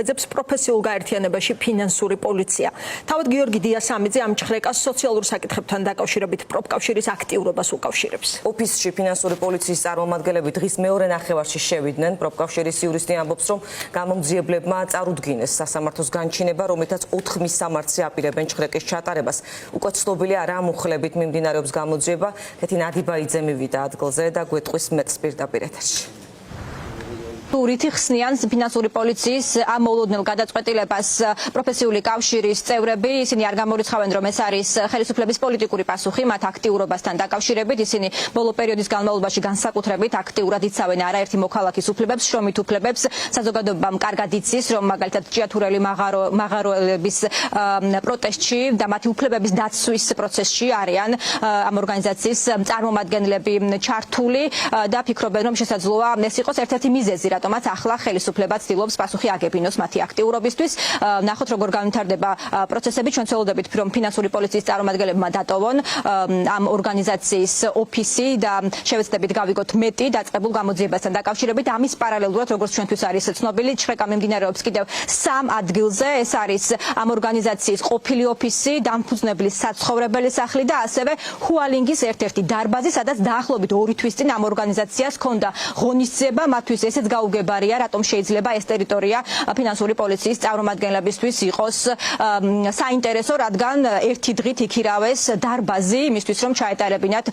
ეძებს პროფესიულ გაერთიანებაში ფინანსური პოლიცია. თავად გიორგი დიასამიძე ამ ჭხრეკას სოციალურ საკითხებთან დაკავშირებით პროფკავშირის აქტიურობას უკავშირებს. ოფისში ფინანსური პოლიციის წარმომადგენლები დღის მეორე ნახევარში შევიდნენ. პროფკავშირის იურისტი ამბობს, რომ გამომძიებლებმა წარუდგინეს სასამართლოს განჩინება, რომელთაც 4 მისამართზე აპირებენ ჭხრეკის ჩატარებას. უკვე ცნობილია რა მუხლებით მიმდინარეობს გამოძიება. კეთი ნადიბაიძე მივიდა ადგილზე და გვეტყვის მეტს პირდაპირ ეთერში. რითი ხსნიან ფინანსური პოლიციის ამ მოულოდნელ გადაწყვეტილებას პროფესიული კავშირის წევრები. ისინი არ გამორიცხავენ, რომ ეს არის ხელისუფლების პოლიტიკური პასუხი მათ აქტიურობასთან დაკავშირებით. ისინი ბოლო პერიოდის განმავლობაში განსაკუთრებით აქტიურად იცავენ არაერთი მოქალაქის უფლებებს, შრომით უფლებებს. საზოგადოებამ კარგად იცის, რომ მაგალითად ჭიათურელი მაღაროელების პროტესტში და მათი უფლებების დაცვის პროცესში არიან ამ ორგანიზაციის წარმომადგენლები ჩართული და ფიქრობენ, რომ შესაძლოა ეს იყოს ერთ-ერთი მიზეზი, რატომაც ახლა ხელისუფლება ცდილობს პასუხი აგებინოს მათი აქტიურობისთვის. ნახოთ, როგორ განვითარდება პროცესები. ჩვენ ვცდილობდებით, რომ ფინანსური პოლიციის წარმომადგენლებმა დატოვონ ამ ორგანიზაციის ოფისი და შევეცდებით გავიგოთ მეტი დაწყებულ გამოძიებასთან დაკავშირებით. ამის პარალელურად, როგორც ჩვენთვის არის ცნობილი, ჭხრეკა მიმდინარეობს კიდევ 3 ადგილზე. ეს არის ამ ორგანიზაციის ყოფილი ოფისი, დამფუძნებლის საცხოვრებელი სახლი და ასევე ჰუალინგის ერთ-ერთი დარბაზი, სადაც დაახლოებით 2 თვის წინ ამ ორგანიზაციას ჰქონდა ღონისძიება. მათთვის ესეც გაუგებარია, რატომ შეიძლება ეს ტერიტორია ფინანსური პოლიციის წარმომადგენლებისთვის იყოს საინტერესო, რადგან ერთი დღით იქირავეს დარბაზი იმისთვის, რომ ჩაეტარებინათ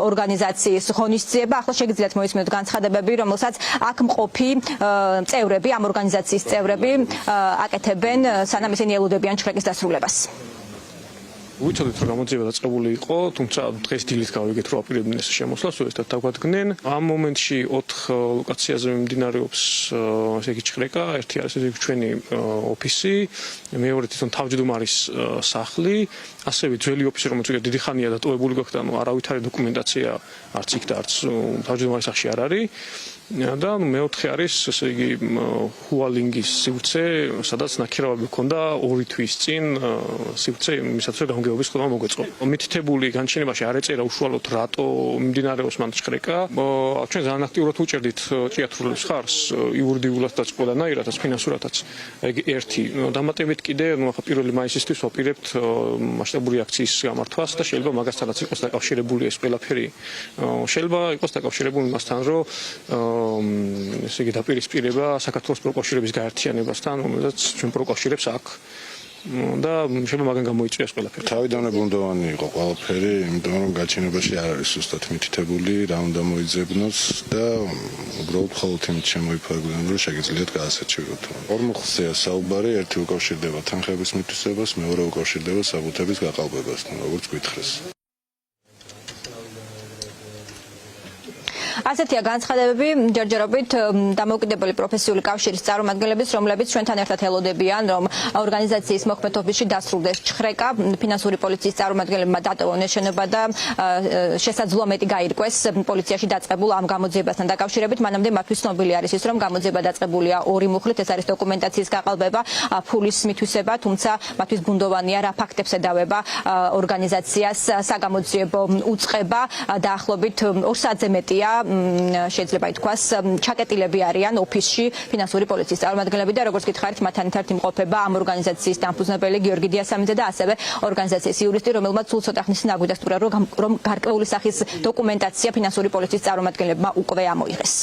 ორგანიზაციის ღონისძიება. ახლა შეგიძლიათ მოისმინოთ განცხადებები, რომელსაც აქ მყოფი წევრები, ამ ორგანიზაციის წევრები აკეთებენ, სანამ ისინი ელოდებიან ჭხრეკის დასრულებას. ვიცოდით, რომ გამოძიება დაწყებული იყო, თუმცა დღეს დილით გავიგეთ, რომ აპირებდნენ ეს შემოსვლას, უერთოდ დაგვადგნენ. ამ მომენტში 4 ლოკაციაზე მიმდინარეობს ესე იგი ჭხრეკა, ერთი არის ესე იგი ჩვენი ოფისი, მეორე თვითონ თავმჯდომარის სახლი, ასევე ძველი ოფისი, რომელიც უკვე დიდი ხანია დატოვებული გვაქვს, ანუ არავითარი დოკუმენტაცია არც იქ და არც თავმჯდომარის სახლში არ არის. და მეოთხე არის ესე იგი ჰუალინგის სივრცე, სადაც ნაქირავები ჰქონდა 2 თვის წინ სივრცე იმისათვის რომ გამგეობის ხდება მოგვეწყო. მითითებული განჩენებაში არ ეწერა უშუალოდ რატო მიმდინარეობს მან ჭხრეკა. ჩვენ ძალიან აქტიურად უჭერდით ჭიათურელებს ხარს იურიდიულადაც ყველანაირადაც ფინანსურადაც. ეგ ერთი. დამატებით კიდე ახლა 1 მაისისთვის ვაპირებთ მასშტაბური აქციის გამართვას და შეიძლება მაგასთანაც იყოს დაკავშირებული ეს ყველაფერი. შეიძლება იყოს დაკავშირებული მასთან, რომ ესე იგი დაპირისპირება საქართველოს პროკავშირების გაერთიანებასთან, რომელსაც ჩვენ პროკავშირებს აქ და შეიძლება მაგან გამოიწვიოს ყველაფერი. თავიდანვე ბუნდოვანი იყო ყველაფერი, იმიტომ რომ გაჩენებაში არ არის ზუსტად მითითებული, რა უნდა მოიძებნოს და უბრალოდ მხოლოდ იმით შემოიფარგლნენ, რომ შეგიძლიათ გაასაჩივროთ. 2 მუხლზეა საუბარი, ერთი უკავშირდება თანხების მითვისებას, მეორე უკავშირდება საბუთების გაყალბებასთან, როგორც გითხრეს. ასეთია განცხადებები ჯერჯერობით დამოუკიდებელი პროფესიული კავშირის წარმომადგენლების, რომლებიც ჩვენთან ერთად ელოდებიან, რომ ორგანიზაციის მოქმედ ოფისში დასრულდეს ჭხრეკა, ფინანსური პოლიციის წარმომადგენლებმა დატოვონ ეს შენობა და შესაძლოა მეტი გაირკვეს პოლიციაში დაწყებულ ამ გამოძიებასთან დაკავშირებით. მანამდე მათთვის ცნობილი არის ის, რომ გამოძიება დაწყებულია 2 მუხლით, ეს არის დოკუმენტაციის გაყალბება, ფულის მითვისება, თუმცა მათთვის ბუნდოვანია რა ფაქტებს ედავება ორგანიზაციას საგამოძიებო უწყება. დაახლოებით 2 საათზე მეტია შეიძლება ითქვას ჩაკეტილები არიან ოფისში ფინანსური პოლიციის წარმომადგენლები და როგორც გითხარით, მათთან ერთად იმყოფება ამ ორგანიზაციის დამფუძნებელი გიორგი დიასამიძე და ასევე ორგანიზაციის იურისტი, რომელმაც სულ ცოტა ხნის წინ აგვიდასტურა, რომ გარკვეული სახის დოკუმენტაცია ფინანსური პოლიციის წარმომადგენლებმა უკვე ამოიღეს.